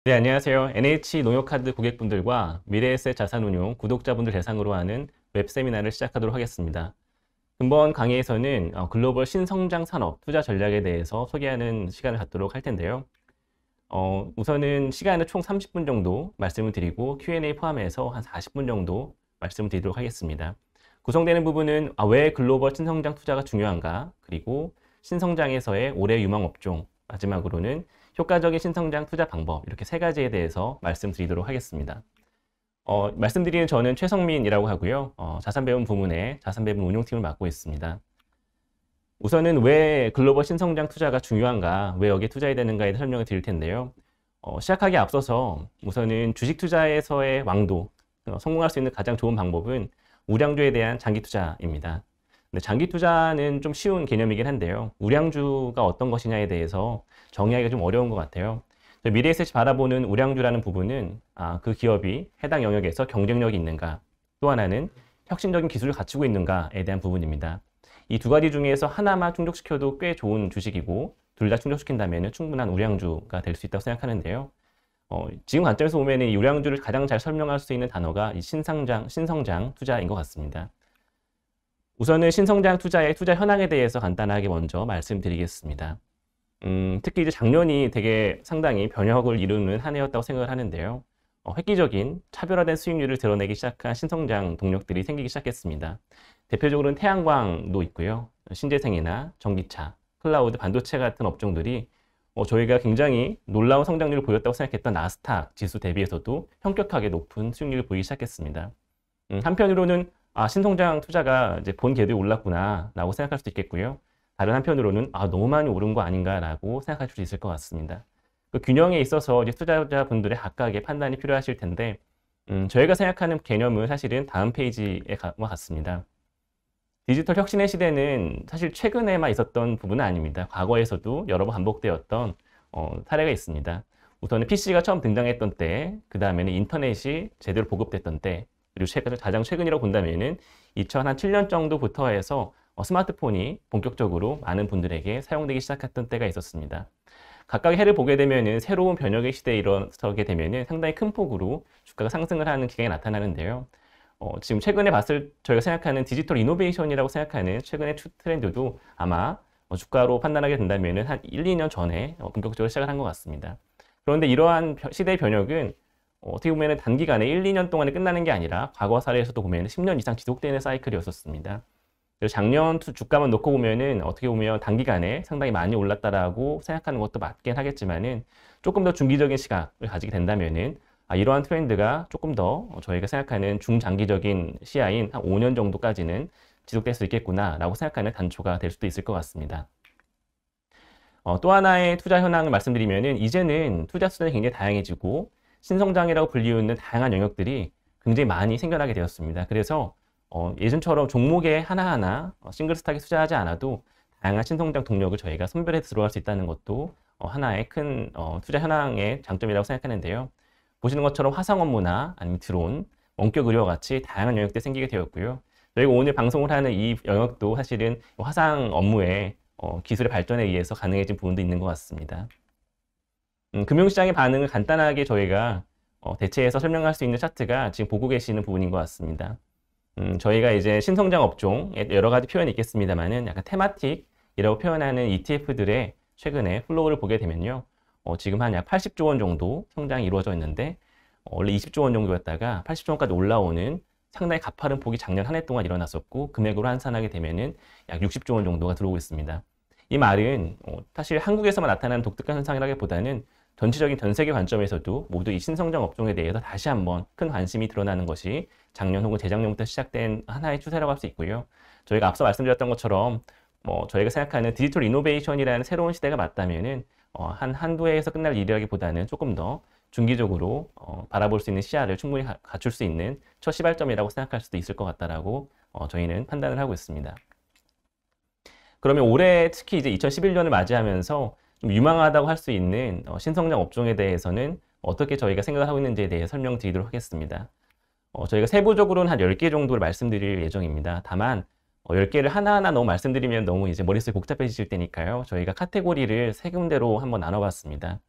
네, 안녕하세요. NH농협카드 고객분들과 미래에셋 자산운용 구독자분들 대상으로 하는 웹 세미나를 시작하도록 하겠습니다. 이번 강의에서는 글로벌 신성장 산업 투자 전략에 대해서 소개하는 시간을 갖도록 할 텐데요. 우선은 시간은 총 30분 정도 말씀을 드리고 Q&A 포함해서 한 40분 정도 말씀을 드리도록 하겠습니다. 구성되는 부분은 왜 글로벌 신성장 투자가 중요한가, 그리고 신성장에서의 올해 유망 업종, 마지막으로는 효과적인 신성장 투자 방법, 이렇게 세 가지에 대해서 말씀드리도록 하겠습니다. 말씀드리는 저는 최성민이라고 하고요. 자산배분 부문의 자산배분 운용팀을 맡고 있습니다. 우선은 왜 글로벌 신성장 투자가 중요한가, 왜 여기에 투자해야 되는가에 대해 설명을 드릴 텐데요. 시작하기에 앞서서 우선은 주식 투자에서의 왕도, 성공할 수 있는 가장 좋은 방법은 우량주에 대한 장기 투자입니다. 근데 장기 투자는 좀 쉬운 개념이긴 한데요. 우량주가 어떤 것이냐에 대해서 정의하기가 좀 어려운 것 같아요. 미래에셋이 바라보는 우량주라는 부분은 그 기업이 해당 영역에서 경쟁력이 있는가, 또 하나는 혁신적인 기술을 갖추고 있는가에 대한 부분입니다. 이 두 가지 중에서 하나만 충족시켜도 꽤 좋은 주식이고, 둘 다 충족시킨다면 충분한 우량주가 될 수 있다고 생각하는데요. 지금 관점에서 보면 이 우량주를 가장 잘 설명할 수 있는 단어가 이 신성장 투자인 것 같습니다. 우선은 신성장 투자의 투자 현황에 대해서 간단하게 먼저 말씀드리겠습니다. 특히 이제 작년이 되게 상당히 변혁을 이루는 한 해였다고 생각을 하는데요. 획기적인 차별화된 수익률을 드러내기 시작한 신성장 동력들이 생기기 시작했습니다. 대표적으로는 태양광도 있고요. 신재생이나 전기차, 클라우드, 반도체 같은 업종들이 저희가 굉장히 놀라운 성장률을 보였다고 생각했던 나스닥 지수 대비해서도 현격하게 높은 수익률을 보이기 시작했습니다. 한편으로는 신성장 투자가 이제 본 궤도에 올랐구나 라고 생각할 수도 있겠고요. 다른 한편으로는 너무 많이 오른 거 아닌가라고 생각할 수 있을 것 같습니다. 그 균형에 있어서 이제 투자자분들의 각각의 판단이 필요하실 텐데, 저희가 생각하는 개념은 사실은 다음 페이지에 같습니다. 디지털 혁신의 시대는 사실 최근에만 있었던 부분은 아닙니다. 과거에서도 여러 번 반복되었던 사례가 있습니다. 우선은 PC가 처음 등장했던 때, 그 다음에는 인터넷이 제대로 보급됐던 때, 그리고 가장 최근이라고 본다면은 2007년 정도부터 해서 스마트폰이 본격적으로 많은 분들에게 사용되기 시작했던 때가 있었습니다. 각각의 해를 보게 되면은 새로운 변혁의 시대에 일어서게 되면은 상당히 큰 폭으로 주가가 상승을 하는 기간이 나타나는데요. 지금 최근에 저희가 생각하는 디지털 이노베이션이라고 생각하는 최근의 트렌드도 아마 주가로 판단하게 된다면은 한 1, 2년 전에 본격적으로 시작을 한 것 같습니다. 그런데 이러한 시대의 변혁은 어떻게 보면 단기간에 1, 2년 동안에 끝나는 게 아니라 과거 사례에서도 보면 10년 이상 지속되는 사이클이었었습니다. 그래서 작년 주가만 놓고 보면은 어떻게 보면 단기간에 상당히 많이 올랐다라고 생각하는 것도 맞긴 하겠지만은 조금 더 중기적인 시각을 가지게 된다면은 이러한 트렌드가 조금 더 저희가 생각하는 중장기적인 시야인 한 5년 정도까지는 지속될 수 있겠구나라고 생각하는 단초가 될 수도 있을 것 같습니다. 또 하나의 투자 현황을 말씀드리면은 이제는 투자 수단이 굉장히 다양해지고 신성장이라고 불리우는 다양한 영역들이 굉장히 많이 생겨나게 되었습니다. 그래서 예전처럼 종목에 하나하나 싱글스탁에 투자하지 않아도 다양한 신성장 동력을 저희가 선별해서 들어갈 수 있다는 것도 하나의 큰 투자 현황의 장점이라고 생각하는데요. 보시는 것처럼 화상 업무나 아니면 드론, 원격 의료와 같이 다양한 영역들이 생기게 되었고요. 저희가 오늘 방송을 하는 이 영역도 사실은 화상 업무의 기술의 발전에 의해서 가능해진 부분도 있는 것 같습니다. 금융시장의 반응을 간단하게 저희가 대체해서 설명할 수 있는 차트가 지금 보고 계시는 부분인 것 같습니다. 저희가 이제 신성장 업종에 여러 가지 표현이 있겠습니다만은 약간 테마틱이라고 표현하는 ETF들의 최근에 플로우를 보게 되면요. 지금 한 약 80조 원 정도 성장이 이루어져 있는데, 원래 20조 원 정도였다가 80조 원까지 올라오는 상당히 가파른 폭이 작년 한 해 동안 일어났었고, 금액으로 환산하게 되면은 약 60조 원 정도가 들어오고 있습니다. 이 말은 사실 한국에서만 나타나는 독특한 현상이라기보다는 전체적인 전 세계 관점에서도 모두 이 신성장 업종에 대해서 다시 한번 큰 관심이 드러나는 것이 작년 혹은 재작년부터 시작된 하나의 추세라고 할 수 있고요. 저희가 앞서 말씀드렸던 것처럼 저희가 생각하는 디지털 이노베이션이라는 새로운 시대가 맞다면은 한두 해에서 끝날 일이라기보다는 조금 더 중기적으로 바라볼 수 있는 시야를 충분히 갖출 수 있는 첫 시발점이라고 생각할 수도 있을 것 같다라고 저희는 판단을 하고 있습니다. 그러면 올해 특히 이제 2011년을 맞이하면서 좀 유망하다고 할 수 있는 신성장 업종에 대해서는 어떻게 저희가 생각을 하고 있는지에 대해 설명드리도록 하겠습니다. 저희가 세부적으로는 한 10개 정도를 말씀드릴 예정입니다. 다만 10개를 하나하나 너무 말씀드리면 너무 이제 머릿속이 복잡해지실 테니까요. 저희가 카테고리를 세 군데로 한번 나눠봤습니다.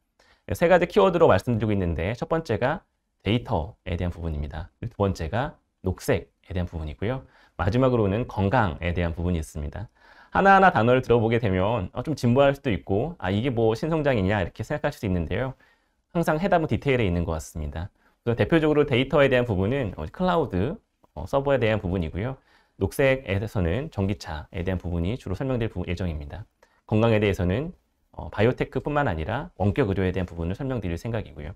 세 가지 키워드로 말씀드리고 있는데 첫 번째가 데이터에 대한 부분입니다. 두 번째가 녹색에 대한 부분이고요. 마지막으로는 건강에 대한 부분이 있습니다. 하나하나 단어를 들어보게 되면 좀 진부할 수도 있고 이게 뭐 신성장이냐 이렇게 생각하실 수 있는데요. 항상 해답은 디테일에 있는 것 같습니다. 그래서 대표적으로 데이터에 대한 부분은 클라우드 서버에 대한 부분이고요. 녹색에서는 전기차에 대한 부분이 주로 설명될 예정입니다. 건강에 대해서는 바이오테크뿐만 아니라 원격 의료에 대한 부분을 설명드릴 생각이고요.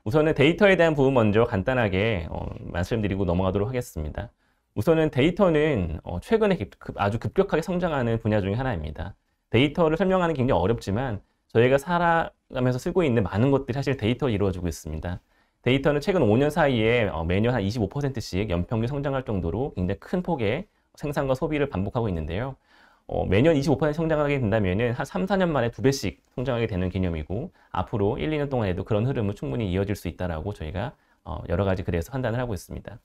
우선은 데이터에 대한 부분 먼저 간단하게 말씀드리고 넘어가도록 하겠습니다. 우선은 데이터는 최근에 아주 급격하게 성장하는 분야 중에 하나입니다. 데이터를 설명하는 게 굉장히 어렵지만 저희가 살아가면서 쓰고 있는 많은 것들이 사실 데이터로 이루어지고 있습니다. 데이터는 최근 5년 사이에 매년 한 25%씩 연평균 성장할 정도로 굉장히 큰 폭의 생산과 소비를 반복하고 있는데요. 매년 25% 성장하게 된다면 한 3, 4년 만에 2배씩 성장하게 되는 개념이고 앞으로 1, 2년 동안에도 그런 흐름은 충분히 이어질 수 있다라고 저희가 여러 가지 글에서 판단을 하고 있습니다.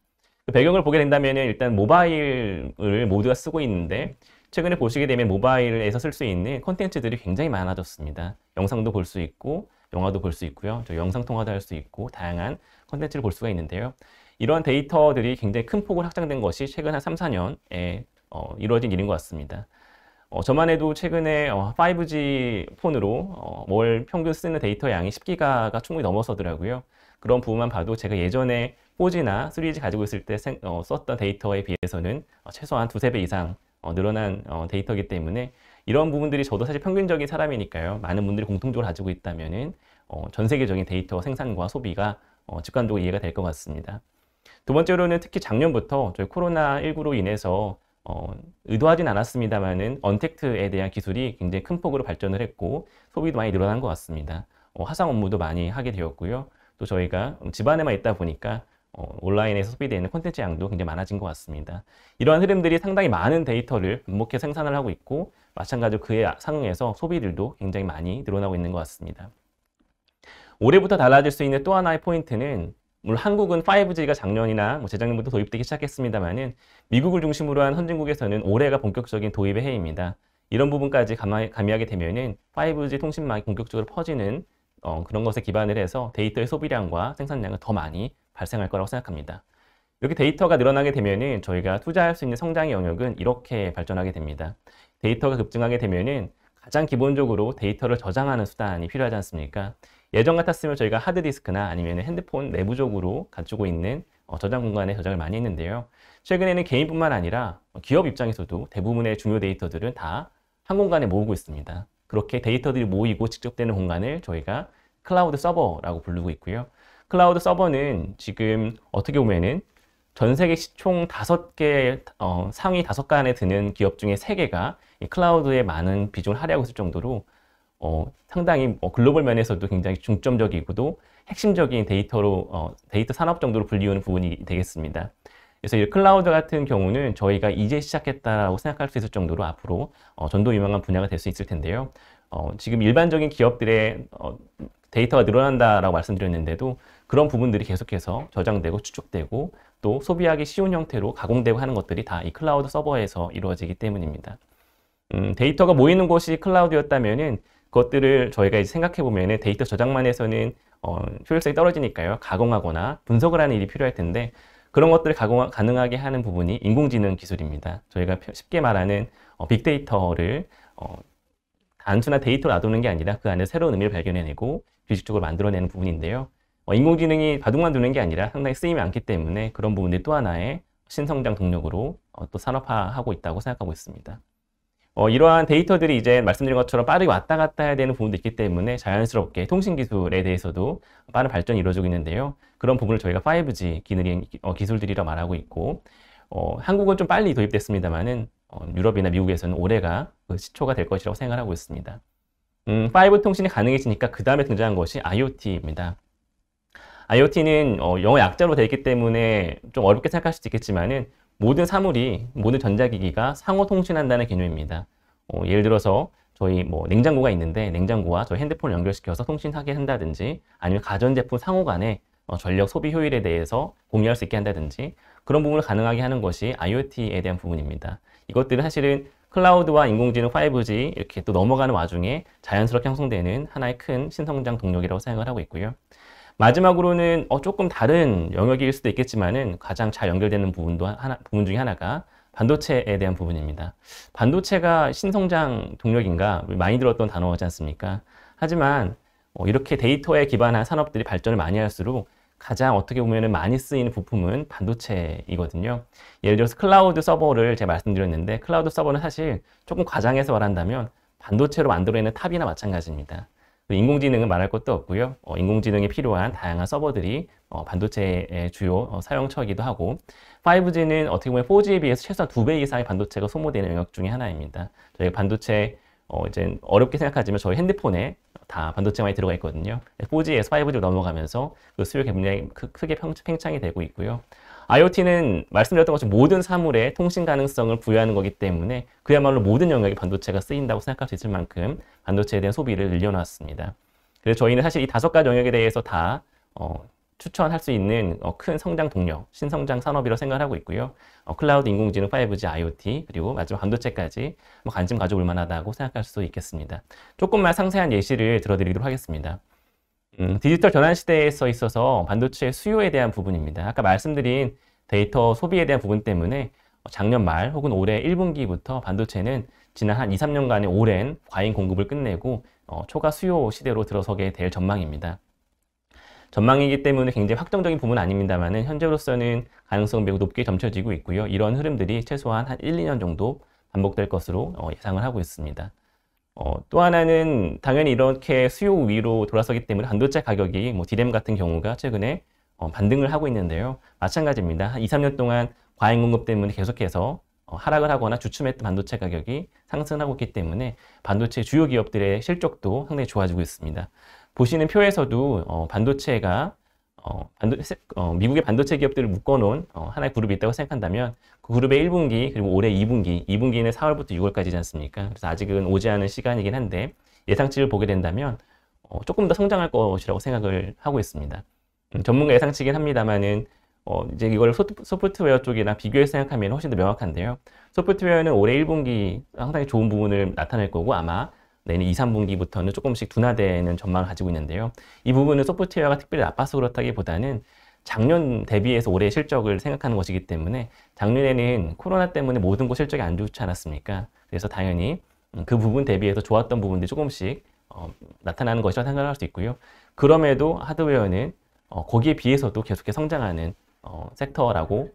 그 배경을 보게 된다면 일단 모바일을 모두가 쓰고 있는데 최근에 보시게 되면 모바일에서 쓸 수 있는 콘텐츠들이 굉장히 많아졌습니다. 영상도 볼 수 있고 영화도 볼 수 있고요. 저 영상 통화도 할 수 있고 다양한 콘텐츠를 볼 수가 있는데요. 이러한 데이터들이 굉장히 큰 폭으로 확장된 것이 최근 한 3, 4년에 이루어진 일인 것 같습니다. 저만 해도 최근에 5G 폰으로 월 평균 쓰는 데이터 양이 10기가가 충분히 넘어서더라고요. 그런 부분만 봐도 제가 예전에 4G나 3G 가지고 있을 때 썼던 데이터에 비해서는 최소한 2, 3배 이상 늘어난 데이터이기 때문에 이런 부분들이 저도 사실 평균적인 사람이니까요. 많은 분들이 공통적으로 가지고 있다면은 전 세계적인 데이터 생산과 소비가 직관적으로 이해가 될 것 같습니다. 두 번째로는 특히 작년부터 저희 코로나19로 인해서 의도하진 않았습니다만은 언택트에 대한 기술이 굉장히 큰 폭으로 발전을 했고 소비도 많이 늘어난 것 같습니다. 화상 업무도 많이 하게 되었고요. 또 저희가 집안에만 있다 보니까 온라인에서 소비되는 콘텐츠 양도 굉장히 많아진 것 같습니다. 이러한 흐름들이 상당히 많은 데이터를 반복해 생산을 하고 있고 마찬가지로 그에 상응해서 소비들도 굉장히 많이 늘어나고 있는 것 같습니다. 올해부터 달라질 수 있는 또 하나의 포인트는 물론 한국은 5G가 작년이나 재작년부터 도입되기 시작했습니다만은 미국을 중심으로 한 선진국에서는 올해가 본격적인 도입의 해입니다. 이런 부분까지 가미하게 되면은 5G 통신망이 본격적으로 퍼지는 그런 것에 기반을 해서 데이터의 소비량과 생산량은 더 많이 발생할 거라고 생각합니다. 이렇게 데이터가 늘어나게 되면은 저희가 투자할 수 있는 성장의 영역은 이렇게 발전하게 됩니다. 데이터가 급증하게 되면은 가장 기본적으로 데이터를 저장하는 수단이 필요하지 않습니까? 예전 같았으면 저희가 하드디스크나 아니면 핸드폰 내부적으로 갖추고 있는 저장 공간에 저장을 많이 했는데요. 최근에는 개인뿐만 아니라 기업 입장에서도 대부분의 중요 데이터들은 다 한 공간에 모으고 있습니다. 그렇게 데이터들이 모이고 직접되는 공간을 저희가 클라우드 서버라고 부르고 있고요. 클라우드 서버는 지금 어떻게 보면은 전 세계 총 5개, 상위 5개 안에 드는 기업 중에 3개가 이 클라우드에 많은 비중을 할애하고 있을 정도로 상당히 글로벌 면에서도 굉장히 중점적이고도 핵심적인 데이터 산업 정도로 불리우는 부분이 되겠습니다. 그래서 이 클라우드 같은 경우는 저희가 이제 시작했다라고 생각할 수 있을 정도로 앞으로 전도유망한 분야가 될 수 있을 텐데요. 지금 일반적인 기업들의 데이터가 늘어난다라고 말씀드렸는데도 그런 부분들이 계속해서 저장되고 추적되고 또 소비하기 쉬운 형태로 가공되고 하는 것들이 다 이 클라우드 서버에서 이루어지기 때문입니다. 데이터가 모이는 곳이 클라우드였다면은 그것들을 저희가 이제 생각해 보면은 데이터 저장만 해서는 효율성이 떨어지니까요. 가공하거나 분석을 하는 일이 필요할 텐데 그런 것들을 가능하게 하는 부분이 인공지능 기술입니다. 저희가 쉽게 말하는 빅데이터를 단순한 데이터로 놔두는 게 아니라 그 안에 새로운 의미를 발견해내고 규칙적으로 만들어내는 부분인데요. 인공지능이 바둑만 두는 게 아니라 상당히 쓰임이 많기 때문에 그런 부분들이 또 하나의 신성장 동력으로 또 산업화하고 있다고 생각하고 있습니다. 이러한 데이터들이 이제 말씀드린 것처럼 빠르게 왔다 갔다 해야 되는 부분도 있기 때문에 자연스럽게 통신기술에 대해서도 빠른 발전이 이루어지고 있는데요. 그런 부분을 저희가 5G 기술들이라 말하고 있고 한국은 좀 빨리 도입됐습니다만은 유럽이나 미국에서는 올해가 그 시초가 될 것이라고 생각을 하고 있습니다. 5G 통신이 가능해지니까 그 다음에 등장한 것이 IoT입니다. IoT는 영어 약자로 되어 있기 때문에 좀 어렵게 생각할 수도 있겠지만은 모든 사물이, 모든 전자기기가 상호 통신한다는 개념입니다. 예를 들어서 저희 냉장고가 있는데 냉장고와 저희 핸드폰을 연결시켜서 통신하게 한다든지 아니면 가전제품 상호 간에 전력 소비 효율에 대해서 공유할 수 있게 한다든지 그런 부분을 가능하게 하는 것이 IoT에 대한 부분입니다. 이것들은 사실은 클라우드와 인공지능 5G 이렇게 또 넘어가는 와중에 자연스럽게 형성되는 하나의 큰 신성장 동력이라고 생각을 하고 있고요. 마지막으로는 조금 다른 영역일 수도 있겠지만은 가장 잘 연결되는 부분 중에 하나가 반도체에 대한 부분입니다. 반도체가 신성장 동력인가 많이 들었던 단어지 않습니까? 하지만 이렇게 데이터에 기반한 산업들이 발전을 많이 할수록 가장 어떻게 보면 많이 쓰이는 부품은 반도체이거든요. 예를 들어서 클라우드 서버를 제가 말씀드렸는데 클라우드 서버는 사실 조금 과장해서 말한다면 반도체로 만들어내는 탑이나 마찬가지입니다. 인공지능은 말할 것도 없고요. 인공지능에 필요한 다양한 서버들이 반도체의 주요 사용처이기도 하고 5G는 어떻게 보면 4G에 비해서 최소한 2배 이상의 반도체가 소모되는 영역 중에 하나입니다. 저희가 반도체 이제 어렵게 생각하지만 저희 핸드폰에 다 반도체 많이 들어가 있거든요. 4G에서 5G로 넘어가면서 그 수요 굉장히 크게 팽창이 되고 있고요. IoT는 말씀드렸던 것처럼 모든 사물에 통신 가능성을 부여하는 거기 때문에 그야말로 모든 영역에 반도체가 쓰인다고 생각할 수 있을 만큼 반도체에 대한 소비를 늘려놨습니다. 그래서 저희는 사실 이 5가지 영역에 대해서 다 추천할 수 있는 큰 성장 동력, 신성장 산업이라고 생각을 하고 있고요. 클라우드, 인공지능, 5G, IoT, 그리고 마지막 반도체까지 관심 가져볼 만하다고 생각할 수 있겠습니다. 조금만 상세한 예시를 들어드리도록 하겠습니다. 디지털 전환 시대에 있어서 반도체 수요에 대한 부분입니다. 아까 말씀드린 데이터 소비에 대한 부분 때문에 작년 말 혹은 올해 1분기부터 반도체는 지난 한 2, 3년간의 오랜 과잉 공급을 끝내고 초과 수요 시대로 들어서게 될 전망입니다. 전망이기 때문에 굉장히 확정적인 부분은 아닙니다만 현재로서는 가능성은 매우 높게 점쳐지고 있고요. 이런 흐름들이 최소한 한 1, 2년 정도 반복될 것으로 예상을 하고 있습니다. 또 하나는 당연히 이렇게 수요 위로 돌아서기 때문에 반도체 가격이 디램 같은 경우가 최근에 반등을 하고 있는데요. 마찬가지입니다. 한 2, 3년 동안 과잉 공급 때문에 계속해서 하락을 하거나 주춤했던 반도체 가격이 상승하고 있기 때문에 반도체 주요 기업들의 실적도 상당히 좋아지고 있습니다. 보시는 표에서도 반도체가 미국의 반도체 기업들을 묶어놓은 하나의 그룹이 있다고 생각한다면 그 그룹의 1분기 그리고 올해 2분기, 2분기는 4월부터 6월까지지 않습니까? 그래서 아직은 오지 않은 시간이긴 한데 예상치를 보게 된다면 조금 더 성장할 것이라고 생각을 하고 있습니다. 전문가 예상치긴 합니다만은 이제 이걸 소프트웨어 쪽이나 비교해서 생각하면 훨씬 더 명확한데요. 소프트웨어는 올해 1분기 상당히 좋은 부분을 나타낼 거고 아마 내년 2, 3분기부터는 조금씩 둔화되는 전망을 가지고 있는데요. 이 부분은 소프트웨어가 특별히 나빠서 그렇다기보다는 작년 대비해서 올해의 실적을 생각하는 것이기 때문에 작년에는 코로나 때문에 모든 곳 실적이 안 좋지 않았습니까? 그래서 당연히 그 부분 대비해서 좋았던 부분들이 조금씩 나타나는 것이라고 생각할 수 있고요. 그럼에도 하드웨어는 거기에 비해서도 계속해서 성장하는 섹터라고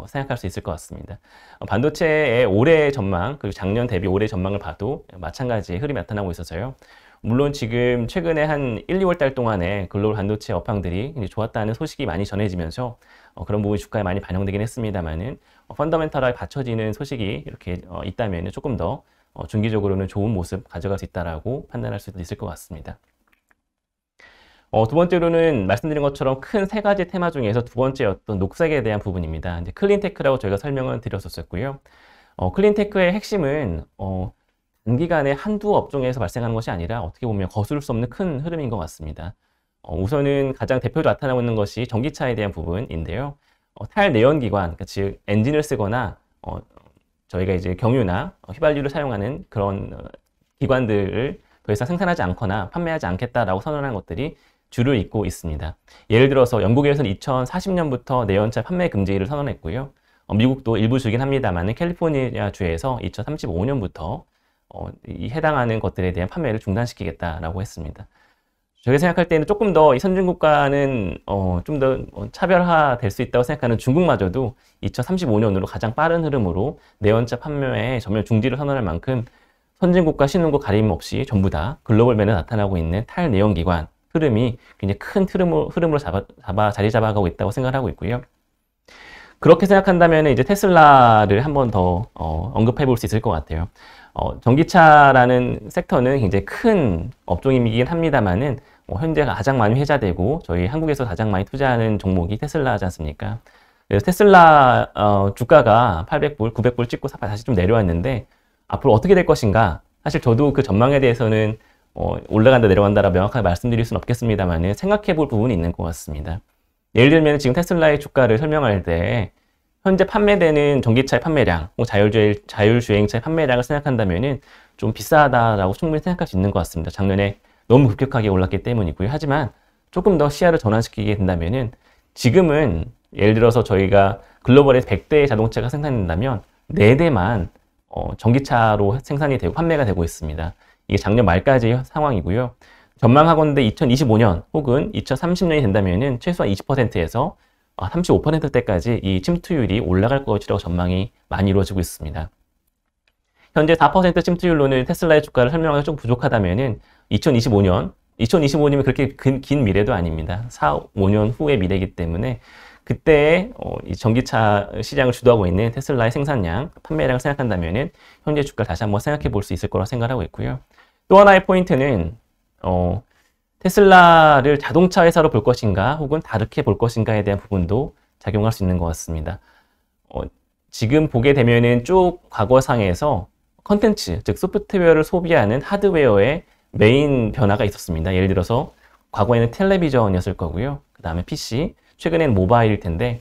생각할 수 있을 것 같습니다. 반도체의 올해 전망, 그리고 작년 대비 올해 전망을 봐도 마찬가지의 흐름이 나타나고 있어서요. 물론 지금 최근에 한 1, 2월 달 동안에 글로벌 반도체 업황들이 좋았다는 소식이 많이 전해지면서 그런 부분이 주가에 많이 반영되긴 했습니다만은 펀더멘털하게 받쳐지는 소식이 이렇게 있다면 조금 더 중기적으로는 좋은 모습 가져갈 수 있다라고 판단할 수도 있을 것 같습니다. 두 번째로는 말씀드린 것처럼 큰 3가지 테마 중에서 두 번째였던 녹색에 대한 부분입니다. 이제 클린테크라고 저희가 설명을 드렸었고요. 클린테크의 핵심은 단기간에 한두 업종에서 발생하는 것이 아니라 어떻게 보면 거스를 수 없는 큰 흐름인 것 같습니다. 우선은 가장 대표적으로 나타나고 있는 것이 전기차에 대한 부분인데요. 탈내연기관, 그러니까 즉 엔진을 쓰거나 저희가 이제 경유나 휘발유를 사용하는 그런 기관들을 더 이상 생산하지 않거나 판매하지 않겠다라고 선언한 것들이 주를 잇고 있습니다. 예를 들어서 영국에서는 2040년부터 내연차 판매 금지를 선언했고요. 미국도 일부 주긴 합니다만 캘리포니아 주에서 2035년부터 이 해당하는 것들에 대한 판매를 중단시키겠다라고 했습니다. 저희가 생각할 때는 조금 더 이 선진국과는 좀 더 차별화될 수 있다고 생각하는 중국마저도 2035년으로 가장 빠른 흐름으로 내연차 판매에 전면 중지를 선언할 만큼 선진국과 신흥국 가림 없이 전부 다 글로벌 매너에 나타나고 있는 탈내연기관 흐름이 굉장히 큰 흐름으로 자리 잡아가고 있다고 생각을 하고 있고요. 그렇게 생각한다면 이제 테슬라를 한 번 더 언급해 볼 수 있을 것 같아요. 전기차라는 섹터는 굉장히 큰 업종이긴 합니다만은 현재 가장 많이 회자되고 저희 한국에서 가장 많이 투자하는 종목이 테슬라지 않습니까? 그래서 테슬라 주가가 800불, 900불 찍고 다시 좀 내려왔는데 앞으로 어떻게 될 것인가? 사실 저도 그 전망에 대해서는 올라간다 내려간다라 명확하게 말씀드릴 수는 없겠습니다만 생각해 볼 부분이 있는 것 같습니다. 예를 들면 지금 테슬라의 주가를 설명할 때 현재 판매되는 전기차의 판매량, 자율주행차의 판매량을 생각한다면은 좀 비싸다라고 충분히 생각할 수 있는 것 같습니다. 작년에 너무 급격하게 올랐기 때문이고요. 하지만 조금 더 시야를 전환시키게 된다면은 지금은 예를 들어서 저희가 글로벌에 100대의 자동차가 생산된다면 4대만 전기차로 생산이 되고 판매가 되고 있습니다. 이게 작년 말까지의 상황이고요. 전망하건대 2025년 혹은 2030년이 된다면은 최소한 20%에서 35%대까지 이 침투율이 올라갈 것이라고 전망이 많이 이루어지고 있습니다. 현재 4% 침투율로는 테슬라의 주가를 설명하기가 좀 부족하다면은 2025년이면 그렇게 긴 미래도 아닙니다. 4, 5년 후의 미래이기 때문에 그때 이 전기차 시장을 주도하고 있는 테슬라의 생산량, 판매량을 생각한다면은 현재 주가를 다시 한번 생각해 볼 수 있을 거라고 생각하고 있고요. 또 하나의 포인트는 테슬라를 자동차 회사로 볼 것인가 혹은 다르게 볼 것인가에 대한 부분도 작용할 수 있는 것 같습니다. 지금 보게 되면은 쭉 과거상에서 컨텐츠, 즉 소프트웨어를 소비하는 하드웨어의 메인 변화가 있었습니다. 예를 들어서 과거에는 텔레비전이었을 거고요. 그 다음에 PC, 최근에는 모바일일 텐데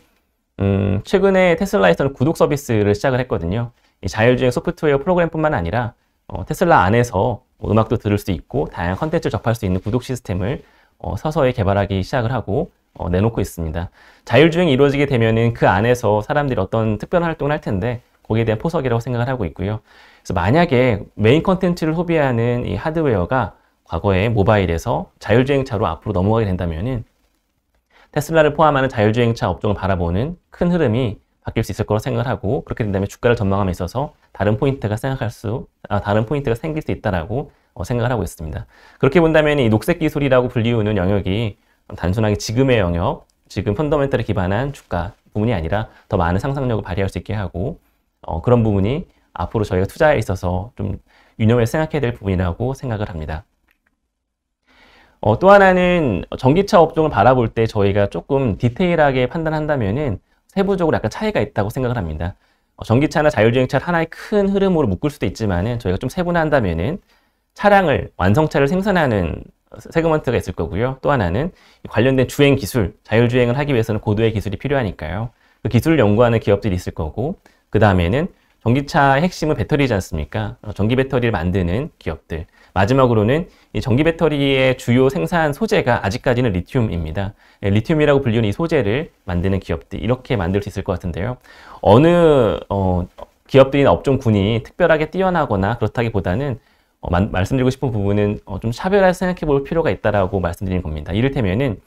최근에 테슬라에서는 구독 서비스를 시작을 했거든요. 이 자율주행 소프트웨어 프로그램뿐만 아니라 테슬라 안에서 음악도 들을 수 있고 다양한 컨텐츠를 접할 수 있는 구독 시스템을 서서히 개발하기 시작을 하고 내놓고 있습니다. 자율주행이 이루어지게 되면은 그 안에서 사람들이 어떤 특별한 활동을 할 텐데 거기에 대한 포석이라고 생각을 하고 있고요. 그래서 만약에 메인 컨텐츠를 소비하는 이 하드웨어가 과거에 모바일에서 자율주행차로 앞으로 넘어가게 된다면은 테슬라를 포함하는 자율주행차 업종을 바라보는 큰 흐름이 바뀔 수 있을 거라고 생각을 하고 그렇게 된다면 주가를 전망함에 있어서 다른 포인트가 생길 수 있다라고 생각을 하고 있습니다. 그렇게 본다면 이 녹색 기술이라고 불리우는 영역이 단순하게 지금의 영역, 지금 펀더멘털에 기반한 주가 부분이 아니라 더 많은 상상력을 발휘할 수 있게 하고 그런 부분이 앞으로 저희가 투자에 있어서 좀 유념해서 생각해야 될 부분이라고 생각을 합니다. 또 하나는 전기차 업종을 바라볼 때 저희가 조금 디테일하게 판단한다면은 세부적으로 약간 차이가 있다고 생각을 합니다. 전기차나 자율주행차를 하나의 큰 흐름으로 묶을 수도 있지만은 저희가 좀 세분화한다면은 차량을, 완성차를 생산하는 세그먼트가 있을 거고요. 또 하나는 관련된 주행 기술, 자율주행을 하기 위해서는 고도의 기술이 필요하니까요. 그 기술을 연구하는 기업들이 있을 거고, 그 다음에는 전기차의 핵심은 배터리지 않습니까? 전기 배터리를 만드는 기업들. 마지막으로는 이 전기 배터리의 주요 생산 소재가 아직까지는 리튬입니다. 리튬이라고 불리는 이 소재를 만드는 기업들, 이렇게 만들 수 있을 것 같은데요. 어느 기업들이나 업종군이 특별하게 뛰어나거나 그렇다기보다는 말씀드리고 싶은 부분은 좀 차별화해서 생각해 볼 필요가 있다라고 말씀드리는 겁니다. 이를테면은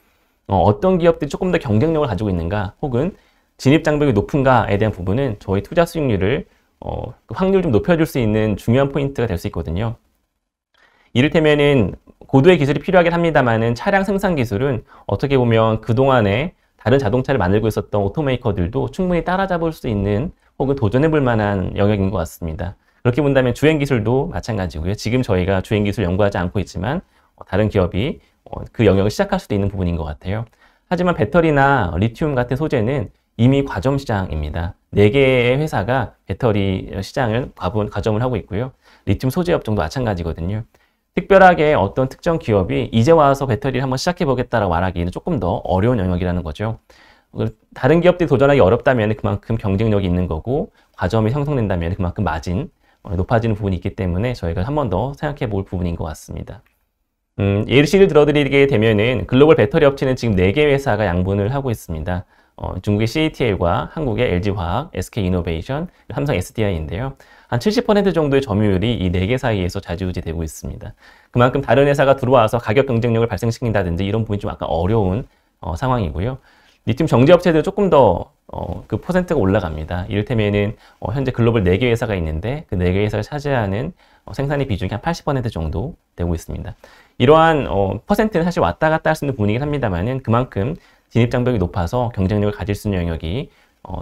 어떤 기업들이 조금 더 경쟁력을 가지고 있는가 혹은 진입 장벽이 높은가에 대한 부분은 저희 투자 수익률을 그 확률 좀 높여줄 수 있는 중요한 포인트가 될 수 있거든요. 이를테면은 고도의 기술이 필요하긴 합니다만은 차량 생산 기술은 어떻게 보면 그동안에 다른 자동차를 만들고 있었던 오토메이커들도 충분히 따라잡을 수 있는 혹은 도전해 볼 만한 영역인 것 같습니다. 그렇게 본다면 주행 기술도 마찬가지고요. 지금 저희가 주행 기술 연구하지 않고 있지만 다른 기업이 그 영역을 시작할 수도 있는 부분인 것 같아요. 하지만 배터리나 리튬 같은 소재는 이미 과점 시장입니다. 4개의 회사가 배터리 시장을 과점을 하고 있고요. 리튬 소재 업종도 마찬가지거든요. 특별하게 어떤 특정 기업이 이제 와서 배터리를 한번 시작해 보겠다라고 말하기는 조금 더 어려운 영역이라는 거죠. 다른 기업들이 도전하기 어렵다면 그만큼 경쟁력이 있는 거고 과점이 형성된다면 그만큼 마진 높아지는 부분이 있기 때문에 저희가 한 번 더 생각해 볼 부분인 것 같습니다. 예시를 들어드리게 되면은 글로벌 배터리 업체는 지금 4개 회사가 양분을 하고 있습니다. 중국의 CATL과 한국의 LG화학, SK이노베이션, 삼성 SDI인데요. 한 70% 정도의 점유율이 이 4개 사이에서 좌지우지되고 있습니다. 그만큼 다른 회사가 들어와서 가격 경쟁력을 발생시킨다든지 이런 부분이 좀 약간 어려운 상황이고요. 리튬 정제 업체들은 조금 더 그 퍼센트가 올라갑니다. 이를테면은 현재 글로벌 4개 회사가 있는데 그 4개 회사가 차지하는 생산의 비중이 한 80% 정도 되고 있습니다. 이러한 퍼센트는 사실 왔다 갔다 할 수 있는 부분이긴 합니다만은 그만큼 진입 장벽이 높아서 경쟁력을 가질 수 있는 영역이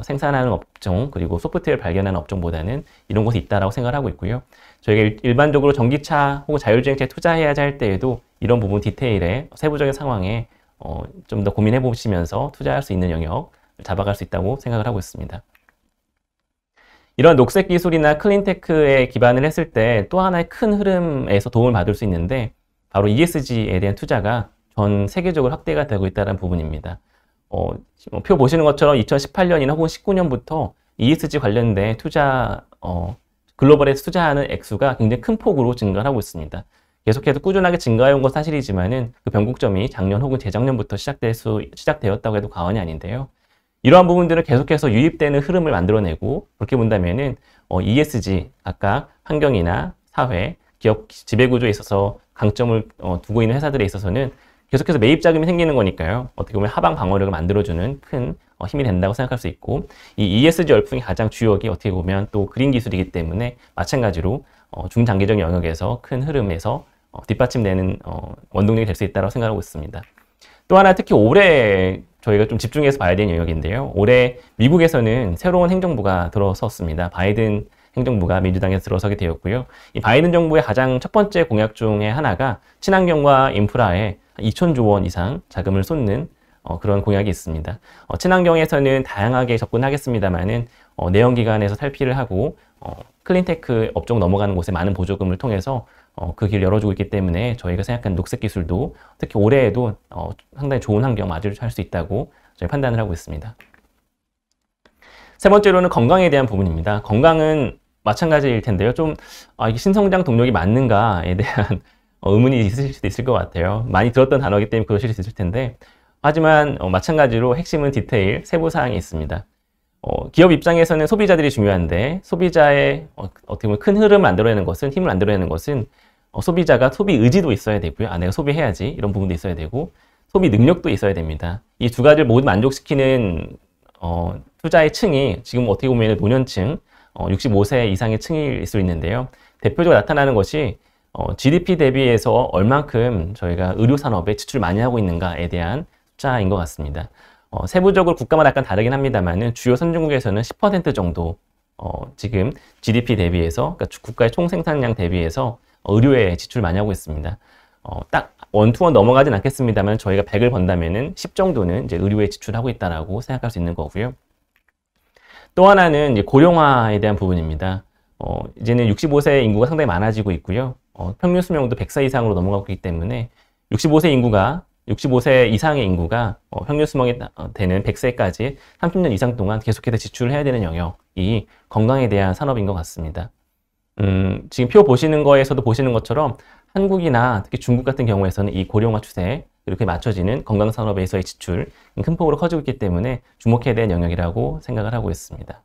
생산하는 업종 그리고 소프트웨어를 발견하는 업종보다는 이런 곳이 있다라고 생각을 하고 있고요. 저희가 일반적으로 전기차 혹은 자율주행차에 투자해야지 할 때에도 이런 부분 디테일에 세부적인 상황에 좀 더 고민해 보시면서 투자할 수 있는 영역을 잡아갈 수 있다고 생각을 하고 있습니다. 이런 녹색 기술이나 클린테크에 기반을 했을 때 또 하나의 큰 흐름에서 도움을 받을 수 있는데 바로 ESG에 대한 투자가 전 세계적으로 확대가 되고 있다는 부분입니다. 표 보시는 것처럼 2018년이나 혹은 19년부터 ESG 관련된 글로벌에 투자하는 액수가 굉장히 큰 폭으로 증가를 하고 있습니다. 계속해서 꾸준하게 증가해온 건 사실이지만은 그 변곡점이 작년 혹은 재작년부터 시작되었다고 해도 과언이 아닌데요. 이러한 부분들은 계속해서 유입되는 흐름을 만들어내고, 그렇게 본다면은 ESG, 각각 환경이나 사회, 기업 지배구조에 있어서 강점을 두고 있는 회사들에 있어서는 계속해서 매입 자금이 생기는 거니까요. 어떻게 보면 하방 방어력을 만들어주는 큰 힘이 된다고 생각할 수 있고, 이 ESG 열풍의 가장 주역이 어떻게 보면 또 그린 기술이기 때문에 마찬가지로 중장기적인 영역에서 큰 흐름에서 뒷받침되는 원동력이 될 수 있다고 생각하고 있습니다. 또 하나 특히 올해 저희가 좀 집중해서 봐야 되는 영역인데요. 올해 미국에서는 새로운 행정부가 들어섰습니다. 바이든 행정부가 민주당에서 들어서게 되었고요. 이 바이든 정부의 가장 첫 번째 공약 중에 하나가 친환경과 인프라에 2,000조 원 이상 자금을 쏟는 그런 공약이 있습니다. 친환경에서는 다양하게 접근하겠습니다만은 내연기관에서 탈피를 하고 클린테크 업종 넘어가는 곳에 많은 보조금을 통해서 그 길 열어주고 있기 때문에 저희가 생각하는 녹색 기술도 특히 올해에도 상당히 좋은 환경 마주할 수 있다고 저희 판단을 하고 있습니다. 세 번째로는 건강에 대한 부분입니다. 건강은 마찬가지일 텐데요. 이게 신성장 동력이 맞는가에 대한 의문이 있으실 수도 있을 것 같아요. 많이 들었던 단어이기 때문에 그러실 수 있을 텐데, 하지만 마찬가지로 핵심은 디테일, 세부 사항이 있습니다. 기업 입장에서는 소비자들이 중요한데, 소비자의 어떻게 보면 큰 흐름을 만들어내는 것은, 힘을 만들어내는 것은 소비자가 소비 의지도 있어야 되고요. 내가 소비해야지, 이런 부분도 있어야 되고, 소비 능력도 있어야 됩니다. 이 두 가지를 모두 만족시키는 투자의 층이 지금 어떻게 보면 노년층, 65세 이상의 층일 수 있는데요. 대표적으로 나타나는 것이 GDP 대비해서 얼만큼 저희가 의료 산업에 지출을 많이 하고 있는가에 대한 숫자인 것 같습니다. 세부적으로 국가마다 약간 다르긴 합니다만은 주요 선진국에서는 10% 정도 지금 GDP 대비해서, 그러니까 국가의 총 생산량 대비해서 의료에 지출을 많이 하고 있습니다. 딱 원투원 넘어가진 않겠습니다만 저희가 100을 번다면은 10 정도는 이제 의료에 지출하고 있다라고 생각할 수 있는 거고요. 또 하나는 이제 고령화에 대한 부분입니다. 이제는 65세 인구가 상당히 많아지고 있고요. 평균 수명도 100세 이상으로 넘어가고 있기 때문에 65세 이상의 인구가 평균 수명이 되는 100세까지 30년 이상 동안 계속해서 지출을 해야 되는 영역이 건강에 대한 산업인 것 같습니다. 지금 표 보시는 거에서도 보시는 것처럼 한국이나 특히 중국 같은 경우에서는 이 고령화 추세에 이렇게 맞춰지는 건강산업에서의 지출 큰 폭으로 커지고 있기 때문에 주목해야 되는 영역이라고 생각을 하고 있습니다.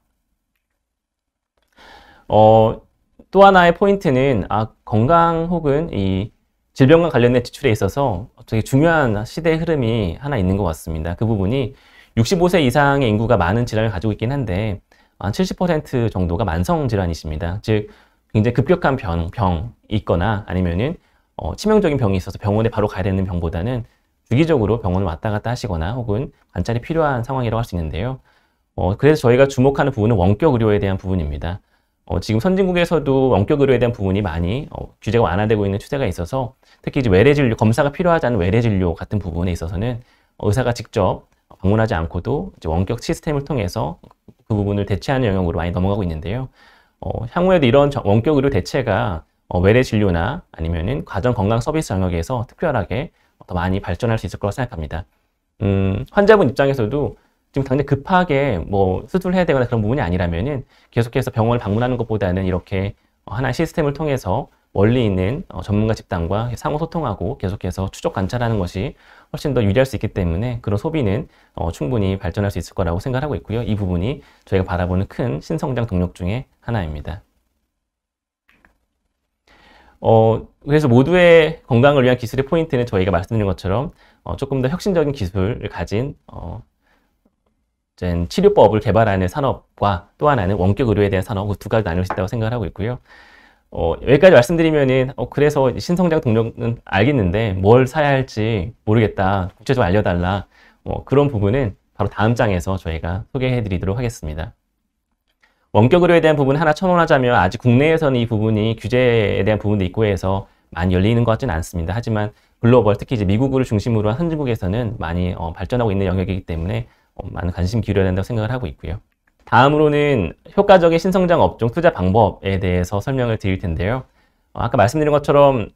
또 하나의 포인트는 건강 혹은 이 질병과 관련된 지출에 있어서 되게 중요한 시대의 흐름이 하나 있는 것 같습니다. 그 부분이 65세 이상의 인구가 많은 질환을 가지고 있긴 한데 한 70% 정도가 만성 질환이십니다. 즉 굉장히 급격한 병이 있거나 아니면은 치명적인 병이 있어서 병원에 바로 가야 되는 병보다는 주기적으로 병원을 왔다 갔다 하시거나 혹은 관찰이 필요한 상황이라고 할 수 있는데요. 그래서 저희가 주목하는 부분은 원격 의료에 대한 부분입니다. 지금 선진국에서도 원격 의료에 대한 부분이 많이 규제가 완화되고 있는 추세가 있어서 특히 이제 외래 진료, 검사가 필요하지 않은 외래 진료 같은 부분에 있어서는 의사가 직접 방문하지 않고도 이제 원격 시스템을 통해서 그 부분을 대체하는 영역으로 많이 넘어가고 있는데요. 향후에도 이런 원격 의료 대체가 외래 진료나 아니면은 가정 건강 서비스 영역에서 특별하게 더 많이 발전할 수 있을 거라고 생각합니다. 환자분 입장에서도 지금 당장 급하게 뭐 수술을 해야 되거나 그런 부분이 아니라면은 계속해서 병원을 방문하는 것보다는 이렇게 하나의 시스템을 통해서 멀리 있는 전문가 집단과 상호 소통하고 계속해서 추적 관찰하는 것이 훨씬 더 유리할 수 있기 때문에 그런 소비는 충분히 발전할 수 있을 거라고 생각하고 있고요. 이 부분이 저희가 바라보는 큰 신성장 동력 중에 하나입니다. 그래서 모두의 건강을 위한 기술의 포인트는 저희가 말씀드린 것처럼 조금 더 혁신적인 기술을 가진 치료법을 개발하는 산업과 또 하나는 원격 의료에 대한 산업, 그 두 가지 나눌 수 있다고 생각을 하고 있고요. 여기까지 말씀드리면은 그래서 신성장 동력은 알겠는데 뭘 사야 할지 모르겠다, 구체적으로 알려달라, 그런 부분은 바로 다음 장에서 저희가 소개해 드리도록 하겠습니다. 원격 의료에 대한 부분 하나 첨언하자면 아직 국내에서는 이 부분이 규제에 대한 부분도 있고 해서 많이 열리는 것 같지는 않습니다. 하지만 글로벌, 특히 이제 미국을 중심으로 한 선진국에서는 많이 발전하고 있는 영역이기 때문에 많은 관심 기울여야 된다고 생각을 하고 있고요. 다음으로는 효과적인 신성장 업종 투자 방법에 대해서 설명을 드릴 텐데요. 아까 말씀드린 것처럼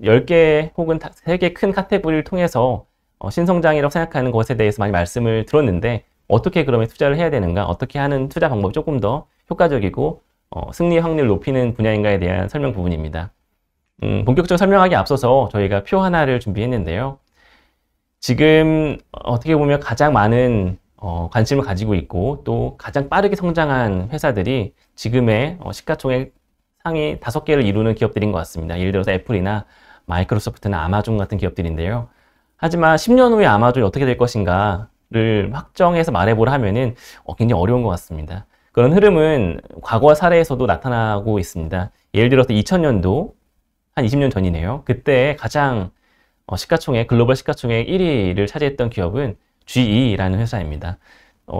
10개 혹은 3개 큰 카테고리를 통해서 신성장이라고 생각하는 것에 대해서 많이 말씀을 들었는데 어떻게 그러면 투자를 해야 되는가, 어떻게 하는 투자 방법이 조금 더 효과적이고 승리 확률을 높이는 분야인가에 대한 설명 부분입니다. 본격적으로 설명하기 앞서서 저희가 표 하나를 준비했는데요. 지금 어떻게 보면 가장 많은 관심을 가지고 있고 또 가장 빠르게 성장한 회사들이 지금의 시가총액 상위 5개를 이루는 기업들인 것 같습니다. 예를 들어서 애플이나 마이크로소프트나 아마존 같은 기업들인데요. 하지만 10년 후에 아마존이 어떻게 될 것인가를 확정해서 말해보라 하면은 굉장히 어려운 것 같습니다. 그런 흐름은 과거 사례에서도 나타나고 있습니다. 예를 들어서 2000년도 한 20년 전이네요. 그때 가장 글로벌 시가총액 1위를 차지했던 기업은 GE라는 회사입니다.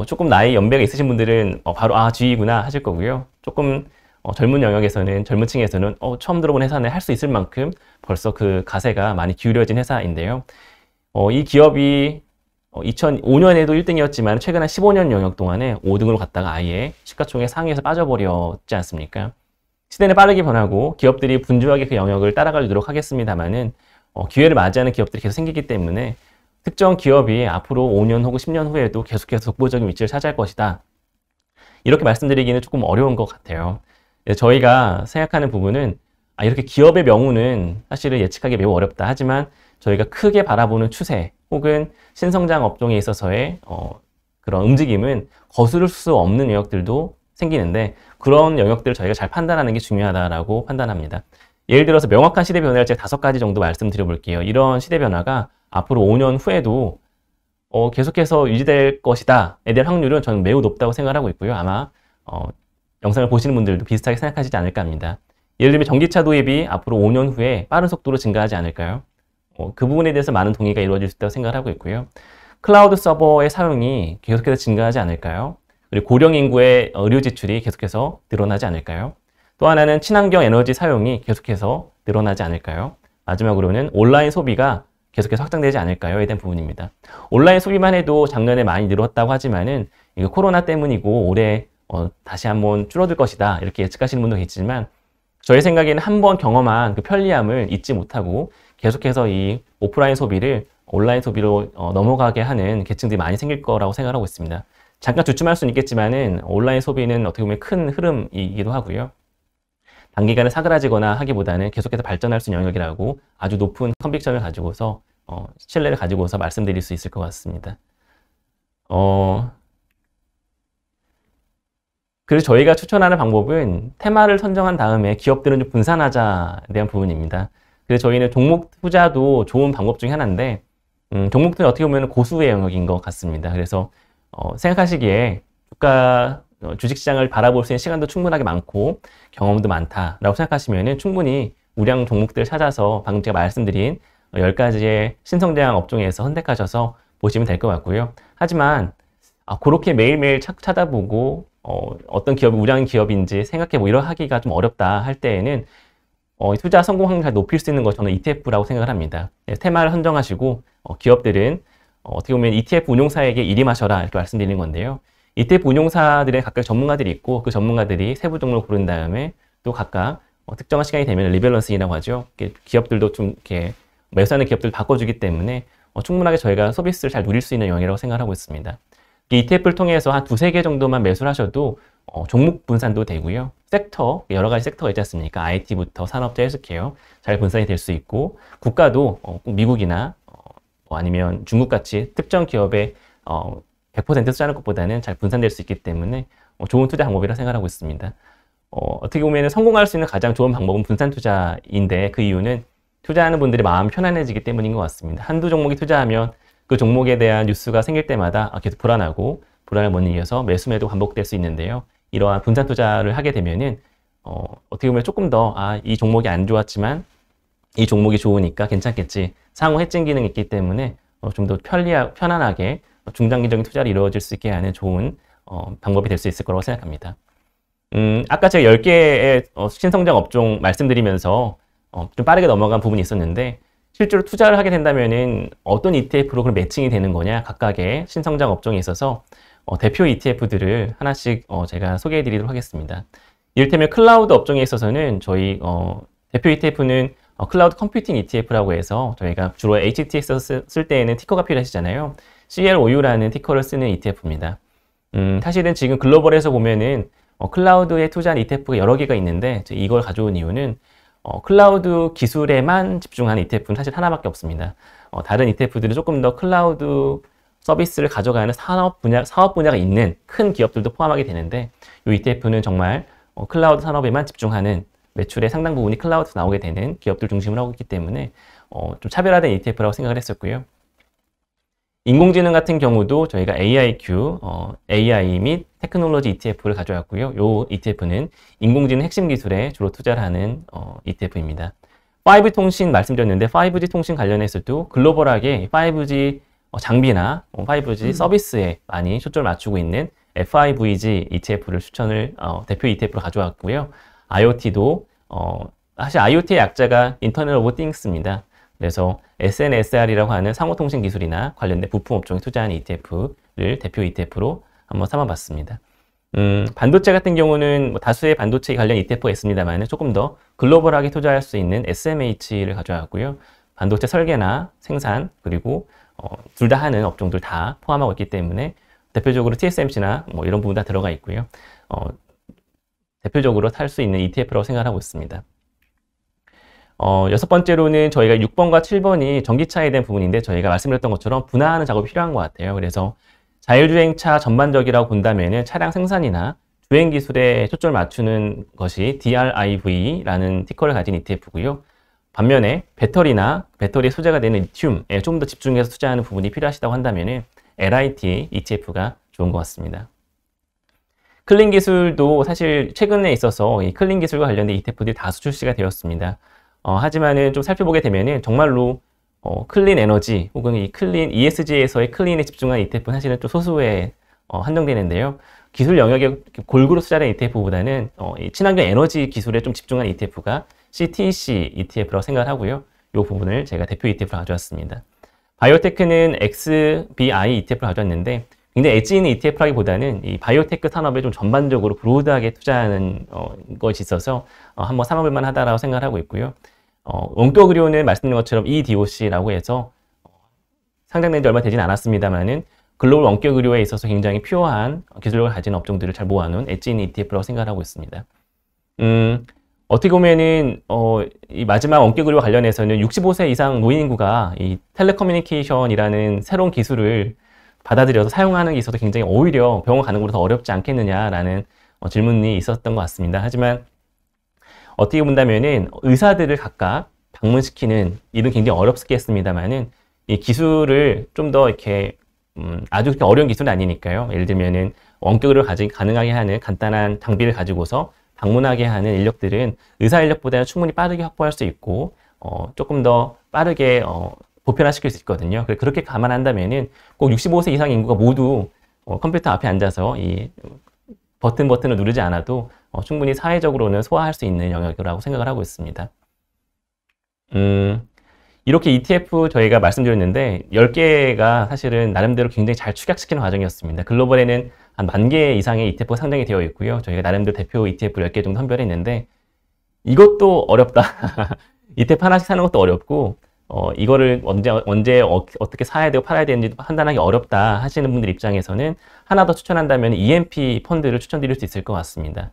조금 나이 연배가 있으신 분들은 바로 GE구나 하실 거고요. 조금 젊은 영역에서는, 젊은 층에서는 처음 들어본 회사네 할 수 있을 만큼 벌써 그 가세가 많이 기울여진 회사인데요. 이 기업이 2005년에도 1등이었지만 최근 한 15년 영역 동안에 5등으로 갔다가 아예 시가총액 상위에서 빠져버렸지 않습니까? 시대는 빠르게 변하고 기업들이 분주하게 그 영역을 따라가려 노력하겠습니다만은 기회를 맞이하는 기업들이 계속 생기기 때문에 특정 기업이 앞으로 5년 혹은 10년 후에도 계속해서 독보적인 위치를 차지할 것이다. 이렇게 말씀드리기는 조금 어려운 것 같아요. 저희가 생각하는 부분은 이렇게 기업의 명우는 사실은 예측하기 매우 어렵다. 하지만 저희가 크게 바라보는 추세 혹은 신성장 업종에 있어서의 그런 움직임은 거스를 수 없는 영역들도 생기는데 그런 영역들을 저희가 잘 판단하는 게 중요하다라고 판단합니다. 예를 들어서 명확한 시대 변화를 제가 5가지 정도 말씀드려 볼게요. 이런 시대 변화가 앞으로 5년 후에도 계속해서 유지될 것이다에 대한 확률은 저는 매우 높다고 생각하고 있고요. 아마 영상을 보시는 분들도 비슷하게 생각하시지 않을까 합니다. 예를 들면 전기차 도입이 앞으로 5년 후에 빠른 속도로 증가하지 않을까요? 그 부분에 대해서 많은 동의가 이루어질 수 있다고 생각하고 있고요. 클라우드 서버의 사용이 계속해서 증가하지 않을까요? 그리고 고령 인구의 의료 지출이 계속해서 늘어나지 않을까요? 또 하나는 친환경 에너지 사용이 계속해서 늘어나지 않을까요? 마지막으로는 온라인 소비가 계속해서 확장되지 않을까요?에 대한 부분입니다. 온라인 소비만 해도 작년에 많이 늘었다고 하지만은 이거 코로나 때문이고 올해 다시 한번 줄어들 것이다 이렇게 예측하시는 분도 계시지만 저희 생각에는 한번 경험한 그 편리함을 잊지 못하고 계속해서 이 오프라인 소비를 온라인 소비로 넘어가게 하는 계층들이 많이 생길 거라고 생각하고 있습니다. 잠깐 주춤할 수는 있겠지만은 온라인 소비는 어떻게 보면 큰 흐름이기도 하고요. 단기간에 사그라지거나 하기보다는 계속해서 발전할 수 있는 영역이라고 아주 높은 컨빅션을 가지고서 신뢰를 가지고서 말씀드릴 수 있을 것 같습니다. 그래서 저희가 추천하는 방법은 테마를 선정한 다음에 기업들은 좀 분산하자에 대한 부분입니다. 그래서 저희는 종목 투자도 좋은 방법 중에 하나인데 종목 투자 어떻게 보면 고수의 영역인 것 같습니다. 그래서 생각하시기에 주식시장을 바라볼 수 있는 시간도 충분하게 많고 경험도 많다라고 생각하시면 충분히 우량 종목들을 찾아서 방금 제가 말씀드린 10가지의 신성장 업종에서 선택하셔서 보시면 될 것 같고요. 하지만 그렇게 매일매일 찾아보고 어떤 기업이 우량 기업인지 생각해보고 이러 하기가 좀 어렵다 할 때에는 투자 성공 확률을 높일 수 있는 것 저는 ETF라고 생각을 합니다. 테마를 선정하시고 기업들은 어떻게 보면 ETF 운용사에게 일임하셔라 이렇게 말씀드리는 건데요. ETF 운용사들의 각각 전문가들이 있고 그 전문가들이 세부 종목을 고른 다음에 또 각각 특정한 시간이 되면 리밸런싱이라고 하죠. 기업들도 좀 이렇게 매수하는 기업들을 바꿔주기 때문에 충분하게 저희가 서비스를 잘 누릴 수 있는 영역이라고 생각하고 있습니다. ETF를 통해서 한 2-3개 정도만 매수를 하셔도 종목 분산도 되고요. 섹터, 여러 가지 섹터가 있지 않습니까? IT부터 산업자, 헬스케어 잘 분산이 될 수 있고 국가도 꼭 미국이나 아니면 중국같이 특정 기업에 100% 투자하는 것보다는 잘 분산될 수 있기 때문에 좋은 투자 방법이라 생각하고 있습니다. 어떻게 보면 성공할 수 있는 가장 좋은 방법은 분산 투자인데 그 이유는 투자하는 분들이 마음 편안해지기 때문인 것 같습니다. 한두 종목이 투자하면 그 종목에 대한 뉴스가 생길 때마다 계속 불안하고 불안을 못 이겨서 매수매도 반복될 수 있는데요. 이러한 분산 투자를 하게 되면은 어떻게 보면 조금 더 이 종목이 안 좋았지만 이 종목이 좋으니까 괜찮겠지. 상호 해칭 기능이 있기 때문에 좀 더 편안하게 중장기적인 투자를 이루어질 수 있게 하는 좋은 방법이 될 수 있을 거라고 생각합니다. 아까 제가 10개의 신성장 업종 말씀드리면서 좀 빠르게 넘어간 부분이 있었는데 실제로 투자를 하게 된다면은 어떤 ETF로 그럼 매칭이 되는 거냐 각각의 신성장 업종에 있어서 대표 ETF들을 하나씩 제가 소개해 드리도록 하겠습니다. 이를테면 클라우드 업종에 있어서는 저희 대표 ETF는 클라우드 컴퓨팅 ETF라고 해서 저희가 주로 HTX 쓸 때에는 티커가 필요하시잖아요. CLOU라는 티커를 쓰는 ETF입니다. 사실은 지금 글로벌에서 보면은 클라우드에 투자한 ETF가 여러 개가 있는데 이걸 가져온 이유는 클라우드 기술에만 집중하는 ETF는 사실 하나밖에 없습니다. 다른 ETF들은 조금 더 클라우드 서비스를 가져가는 사업 분야가 있는 큰 기업들도 포함하게 되는데 이 ETF는 정말 클라우드 산업에만 집중하는 매출의 상당 부분이 클라우드에서 나오게 되는 기업들 중심으로 하고 있기 때문에 좀 차별화된 ETF라고 생각을 했었고요. 인공지능 같은 경우도 저희가 AIQ, AI 및 테크놀로지 ETF를 가져왔고요. 이 ETF는 인공지능 핵심 기술에 주로 투자를 하는 ETF입니다. 5G 통신 말씀드렸는데 5G 통신 관련해서도 글로벌하게 5G 장비나 5G 서비스에 많이 초점을 맞추고 있는 FIVG ETF를 대표 ETF로 가져왔고요. IoT도 사실 IoT의 약자가 인터넷 오브 띵스입니다. 그래서 SNSR이라고 하는 상호통신 기술이나 관련된 부품 업종에 투자한 ETF를 대표 ETF로 한번 삼아봤습니다. 반도체 같은 경우는 다수의 반도체 관련 ETF가 있습니다만 조금 더 글로벌하게 투자할 수 있는 SMH를 가져왔고요. 반도체 설계나 생산 그리고 둘 다 하는 업종들 다 포함하고 있기 때문에 대표적으로 TSMC나 이런 부분 다 들어가 있고요. 대표적으로 살 수 있는 ETF라고 생각하고 있습니다. 여섯 번째로는 저희가 6번과 7번이 전기차에 대한 부분인데 저희가 말씀드렸던 것처럼 분화하는 작업이 필요한 것 같아요. 그래서 자율주행차 전반적이라고 본다면은 차량 생산이나 주행 기술에 초점을 맞추는 것이 DRIV라는 티커를 가진 ETF고요. 반면에 배터리 소재가 되는 리튬에 좀 더 집중해서 투자하는 부분이 필요하시다고 한다면은 LIT ETF가 좋은 것 같습니다. 클린 기술도 사실 최근에 있어서 이 클린 기술과 관련된 ETF들이 다수 출시가 되었습니다. 하지만은 좀 살펴보게 되면은 정말로 클린 에너지 혹은 이 클린 ESG에서의 클린에 집중한 ETF는 사실은 좀 소수에 한정되는데요. 기술 영역에 골고루 투자한 ETF보다는 이 친환경 에너지 기술에 좀 집중한 ETF가 CTC ETF라고 생각을 하고요. 이 부분을 제가 대표 ETF로 가져왔습니다. 바이오테크는 XBI ETF를 가져왔는데 굉장히 엣지 있는 ETF라기보다는 이 바이오테크 산업에 좀 전반적으로 브로드하게 투자하는 것이 있어서 한번 삼아볼 만하다라고 생각을 하고 있고요. 원격 의료는 말씀드린 것처럼 EDOC라고 해서 상장된 지 얼마 되진 않았습니다만은 글로벌 원격 의료에 있어서 굉장히 퓨어한 기술력을 가진 업종들을 잘 모아놓은 엣지 있는 ETF라고 생각을 하고 있습니다. 어떻게 보면은 이 마지막 원격 의료 관련해서는 65세 이상 노인 인구가 이 텔레커뮤니케이션이라는 새로운 기술을 받아들여서 사용하는 게 있어서 굉장히 오히려 병원 가는 것보다 더 어렵지 않겠느냐라는 질문이 있었던 것 같습니다. 하지만 어떻게 본다면은 의사들을 각각 방문시키는 일은 굉장히 어렵겠습니다만은 이 기술을 좀 더 이렇게 아주 그렇게 어려운 기술은 아니니까요. 예를 들면은 원격으로 가능하게 하는 간단한 장비를 가지고서 방문하게 하는 인력들은 의사 인력보다는 충분히 빠르게 확보할 수 있고 조금 더 빠르게 보편화시킬 수 있거든요. 그렇게 감안한다면은 꼭 65세 이상 인구가 모두 컴퓨터 앞에 앉아서 이 버튼을 누르지 않아도 충분히 사회적으로는 소화할 수 있는 영역이라고 생각을 하고 있습니다. 이렇게 ETF 저희가 말씀드렸는데 10개가 사실은 나름대로 굉장히 잘 축약시키는 과정이었습니다. 글로벌에는 한 10,000개 이상의 ETF가 상장이 되어 있고요. 저희가 나름대로 대표 ETF 10개 정도 선별했는데 이것도 어렵다. ETF 하나씩 사는 것도 어렵고 이거를 언제 어떻게 사야 되고 팔아야 되는지 판단하기 어렵다 하시는 분들 입장에서는 하나 더 추천한다면 EMP 펀드를 추천드릴 수 있을 것 같습니다.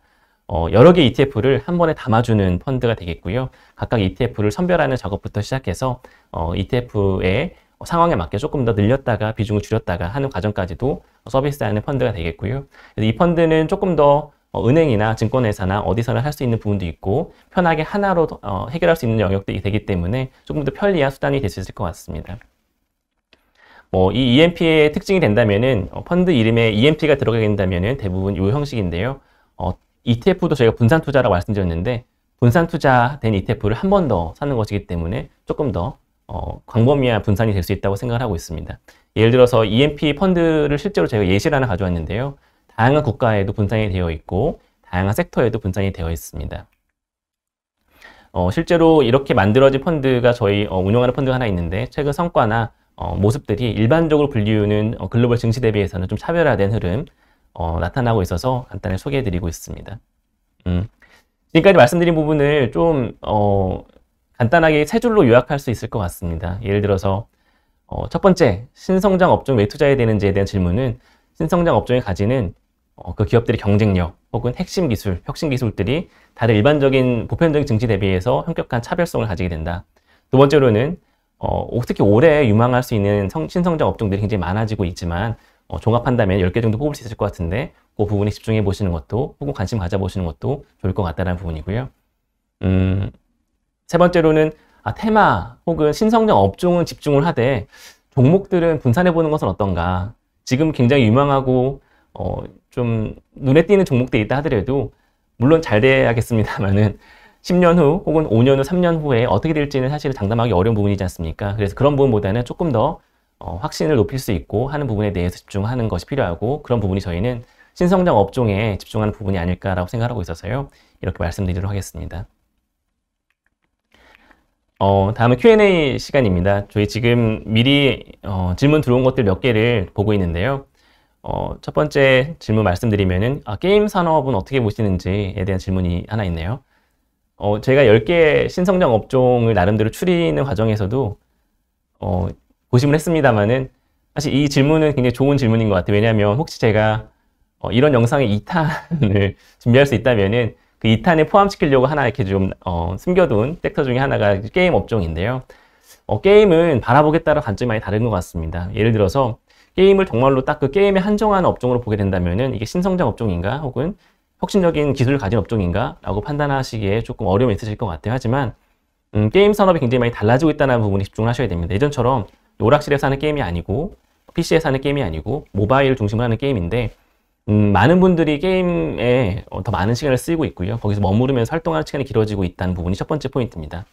여러 개 ETF를 한 번에 담아주는 펀드가 되겠고요. 각각 ETF를 선별하는 작업부터 시작해서 ETF의 상황에 맞게 조금 더 늘렸다가 비중을 줄였다가 하는 과정까지도 서비스하는 펀드가 되겠고요. 그래서 이 펀드는 조금 더 은행이나 증권회사나 어디서나 할 수 있는 부분도 있고 편하게 하나로 해결할 수 있는 영역들이 되기 때문에 조금 더 편리한 수단이 될 수 있을 것 같습니다. 이 EMP의 특징이 된다면은 펀드 이름에 EMP가 들어가게 된다면은 대부분 이 형식인데요. ETF도 저희가 분산 투자라고 말씀드렸는데 분산 투자된 ETF를 한 번 더 사는 것이기 때문에 조금 더 광범위한 분산이 될 수 있다고 생각을 하고 있습니다. 예를 들어서 EMP 펀드를 실제로 제가 예시를 하나 가져왔는데요. 다양한 국가에도 분산이 되어 있고 다양한 섹터에도 분산이 되어 있습니다. 실제로 이렇게 만들어진 펀드가 저희 운영하는 펀드가 하나 있는데 최근 성과나 모습들이 일반적으로 불리우는 글로벌 증시 대비해서는 좀 차별화된 흐름 나타나고 있어서 간단히 소개해드리고 있습니다. 지금까지 말씀드린 부분을 좀 간단하게 세 줄로 요약할 수 있을 것 같습니다. 예를 들어서 첫 번째, 신성장 업종 왜 투자해야 되는지에 대한 질문은 신성장 업종이 가지는 그 기업들의 경쟁력 혹은 핵심 기술, 혁신 기술들이 다른 일반적인 보편적인 증시 대비해서 현격한 차별성을 가지게 된다. 두 번째로는 특히 올해 유망할 수 있는 신성장 업종들이 굉장히 많아지고 있지만 종합한다면 10개 정도 뽑을 수 있을 것 같은데 그 부분에 집중해 보시는 것도 혹은 관심 가져보시는 것도 좋을 것 같다는 부분이고요. 세 번째로는 테마 혹은 신성장 업종은 집중을 하되 종목들은 분산해 보는 것은 어떤가. 지금 굉장히 유망하고 좀 눈에 띄는 종목들이 있다 하더라도 물론 잘 돼야겠습니다만은 10년 후 혹은 5년 후, 3년 후에 어떻게 될지는 사실 장담하기 어려운 부분이지 않습니까? 그래서 그런 부분보다는 조금 더 확신을 높일 수 있고 하는 부분에 대해서 집중하는 것이 필요하고 그런 부분이 저희는 신성장 업종에 집중하는 부분이 아닐까라고 생각하고 있어서요. 이렇게 말씀드리도록 하겠습니다. 다음은 Q&A 시간입니다. 저희 지금 미리 질문 들어온 것들 몇 개를 보고 있는데요. 첫 번째 질문 말씀드리면은 게임 산업은 어떻게 보시는지에 대한 질문이 하나 있네요. 제가 10개 신성장 업종을 나름대로 추리는 과정에서도 고심을 했습니다만은 사실 이 질문은 굉장히 좋은 질문인 것 같아요. 왜냐하면 혹시 제가 이런 영상의 2탄을 준비할 수 있다면은 그 2탄에 포함시키려고 하나 이렇게 좀 숨겨둔 섹터 중에 하나가 게임 업종인데요. 게임은 바라보기에 따라 관점이 많이 다른 것 같습니다. 예를 들어서 게임을 정말로 딱 그 게임에 한정하는 업종으로 보게 된다면은 이게 신성장 업종인가 혹은 혁신적인 기술을 가진 업종인가 라고 판단하시기에 조금 어려움이 있으실 것 같아요. 하지만 게임 산업이 굉장히 많이 달라지고 있다는 부분에 집중을 하셔야 됩니다. 예전처럼 오락실에서 하는 게임이 아니고 PC에서 하는 게임이 아니고 모바일 중심으로 하는 게임인데 많은 분들이 게임에 더 많은 시간을 쓰이고 있고요. 거기서 머무르면서 활동하는 시간이 길어지고 있다는 부분이 첫 번째 포인트입니다.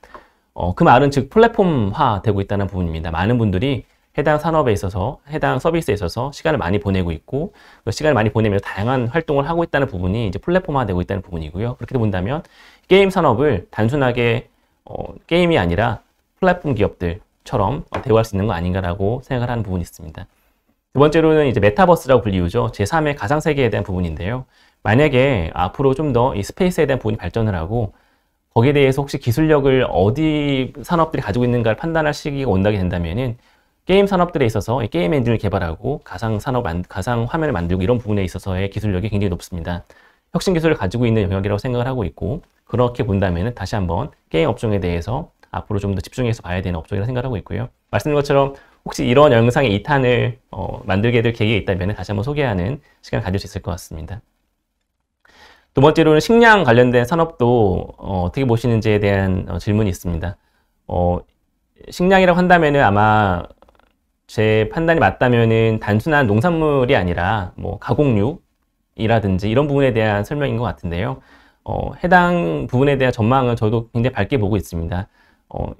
그 말은 즉 플랫폼화 되고 있다는 부분입니다. 많은 분들이 해당 산업에 있어서, 해당 서비스에 있어서 시간을 많이 보내고 있고, 그 시간을 많이 보내면서 다양한 활동을 하고 있다는 부분이 이제 플랫폼화 되고 있다는 부분이고요. 그렇게 본다면 게임 산업을 단순하게 게임이 아니라 플랫폼 기업들처럼 대우할 수 있는 거 아닌가라고 생각을 하는 부분이 있습니다. 두 번째로는 이제 메타버스라고 불리우죠. 제3의 가상세계에 대한 부분인데요. 만약에 앞으로 좀 더 이 스페이스에 대한 부분이 발전을 하고 거기에 대해서 혹시 기술력을 어디 산업들이 가지고 있는가를 판단할 시기가 온다게 된다면은 게임 산업들에 있어서 게임 엔진을 개발하고 가상 화면을 만들고 이런 부분에 있어서의 기술력이 굉장히 높습니다. 혁신 기술을 가지고 있는 영역이라고 생각을 하고 있고 그렇게 본다면은 다시 한번 게임 업종에 대해서 앞으로 좀 더 집중해서 봐야 되는 업종이라고 생각하고 있고요. 말씀드린 것처럼 혹시 이런 영상의 2탄을 만들게 될 계기가 있다면 다시 한번 소개하는 시간을 가질 수 있을 것 같습니다. 두 번째로는 식량 관련된 산업도 어떻게 보시는지에 대한 질문이 있습니다. 식량이라고 한다면은 아마 제 판단이 맞다면은 단순한 농산물이 아니라 뭐 가공육이라든지 이런 부분에 대한 설명인 것 같은데요. 해당 부분에 대한 전망은 저도 굉장히 밝게 보고 있습니다.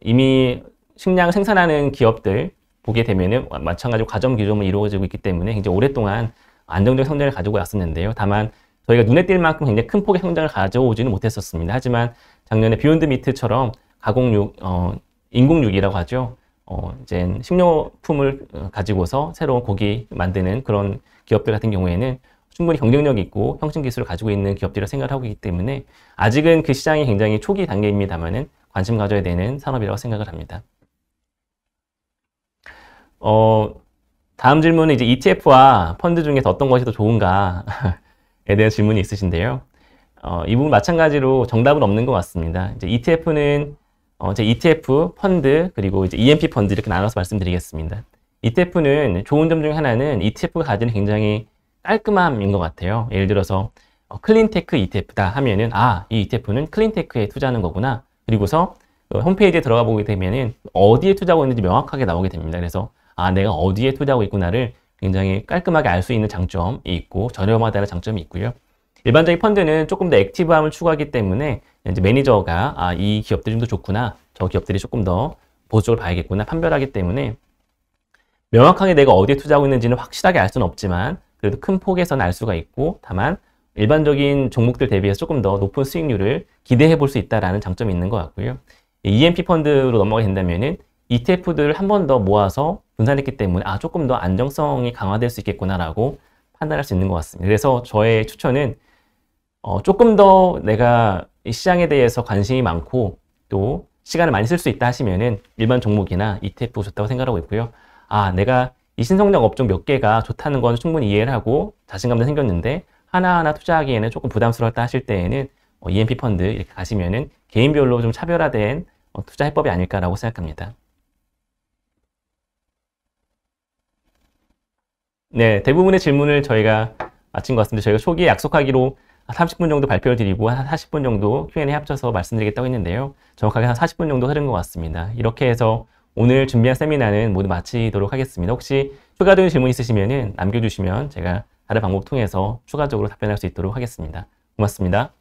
이미 식량을 생산하는 기업들 보게 되면은 마찬가지로 가점 규정을 이루어지고 있기 때문에 굉장히 오랫동안 안정적인 성장을 가지고 왔었는데요. 다만 저희가 눈에 띌 만큼 굉장히 큰 폭의 성장을 가져오지는 못했었습니다. 하지만 작년에 비욘드 미트처럼 가공육, 인공육이라고 하죠. 이제 식료품을 가지고서 새로운 고기 만드는 그런 기업들 같은 경우에는 충분히 경쟁력 있고 혁신 기술을 가지고 있는 기업들이라 생각을 하고 있기 때문에 아직은 그 시장이 굉장히 초기 단계입니다만은 관심 가져야 되는 산업이라고 생각을 합니다. 다음 질문은 이제 ETF와 펀드 중에서 어떤 것이 더 좋은가에 대한 질문이 있으신데요. 이 부분 마찬가지로 정답은 없는 것 같습니다. 이제 ETF는 이제 ETF, 펀드, 그리고 이제 EMP 펀드 이렇게 나눠서 말씀드리겠습니다. ETF는 좋은 점 중에 하나는 ETF가 가지는 굉장히 깔끔함인 것 같아요. 예를 들어서 클린테크 ETF다 하면은 이 ETF는 클린테크에 투자하는 거구나. 그리고서 홈페이지에 들어가 보게 되면은 어디에 투자하고 있는지 명확하게 나오게 됩니다. 그래서 내가 어디에 투자하고 있구나를 굉장히 깔끔하게 알 수 있는 장점이 있고 저렴하다는 장점이 있고요. 일반적인 펀드는 조금 더 액티브함을 추구하기 때문에 이제 매니저가 이 기업들이 좀 더 좋구나, 저 기업들이 조금 더 보수적으로 봐야겠구나 판별하기 때문에 명확하게 내가 어디에 투자하고 있는지는 확실하게 알 수는 없지만 그래도 큰 폭에서는 알 수가 있고 다만 일반적인 종목들 대비해서 조금 더 높은 수익률을 기대해 볼 수 있다는 장점이 있는 것 같고요. EMP 펀드로 넘어가게 된다면은 ETF들을 한 번 더 모아서 분산했기 때문에 조금 더 안정성이 강화될 수 있겠구나라고 판단할 수 있는 것 같습니다. 그래서 저의 추천은 조금 더 내가 이 시장에 대해서 관심이 많고 또 시간을 많이 쓸 수 있다 하시면은 일반 종목이나 ETF가 좋다고 생각하고 있고요. 아, 내가 이 신성장 업종 몇 개가 좋다는 건 충분히 이해를 하고 자신감도 생겼는데 하나하나 투자하기에는 조금 부담스럽다 하실 때에는 EMP 펀드 이렇게 가시면은 개인별로 좀 차별화된 투자 해법이 아닐까라고 생각합니다. 네, 대부분의 질문을 저희가 마친 것 같습니다. 저희가 초기에 약속하기로 30분 정도 발표를 드리고 한 40분 정도 Q&A 합쳐서 말씀드리겠다고 했는데요. 정확하게 한 40분 정도 흐른 것 같습니다. 이렇게 해서 오늘 준비한 세미나는 모두 마치도록 하겠습니다. 혹시 추가적인 질문 있으시면 남겨주시면 제가 다른 방법 통해서 추가적으로 답변할 수 있도록 하겠습니다. 고맙습니다.